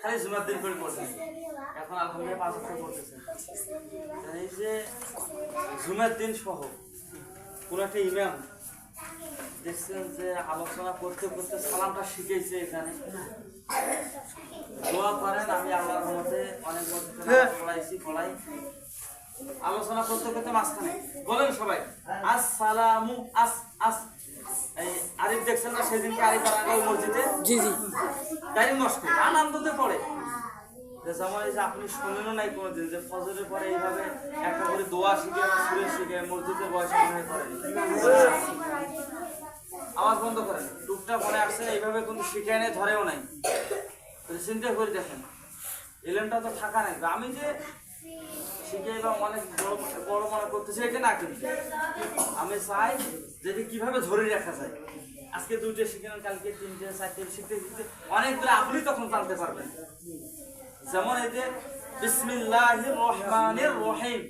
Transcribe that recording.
খালি জুমার দিন করে পড়তেছে, এখন আলহামদুলিল্লাহ 5 ওয়াক্ত পড়তেছে। এই যে জুমার দিন সহ কোন একটা ইমাম দেখছেন যে আলোচনা করতে করতে সালামটা শিখেছে, এখানে দোয়া করেন। আমি আল্লাহর রহমতে অনেক পড়াই আলোচনা করতে করতে মাঝখানে বলেন সবাই আসসালামু আস আস। এই আরিফ দেখছেন না সেদিনকে আরিফ আরাঙ্গাল মসজিদে, জি জি তাই মস্ক আনন্দতে পড়ে। যেমন এই যে আপনি শুনেনও নাই কোনোদিন যে ফজরের পরে এইভাবে একটা করে দোয়া শিখে বা সুরে শিখে মসজিদের বয়সে মনে করেন, আওয়াজ বন্ধ করেন, টুকটা মনে আসছে এইভাবে কিন্তু শিখে নেই, ধরেও নাই। চিন্তা করে দেখেন এলেমটা তো থাকা নাই। আমি যে শিখে এবং অনেক বড় মনে করতেছি এটা না, কিন্তু আমি চাই যেটা কিভাবে ধরে রাখা যায়। আজকে 2টে শিখেন, কালকে 3টে 4টে শিখতে শিখতে অনেকগুলো আপনি তখন জানতে পারবেন। যেমন এই যে বিসমিল্লাহির রহমানির রহিম,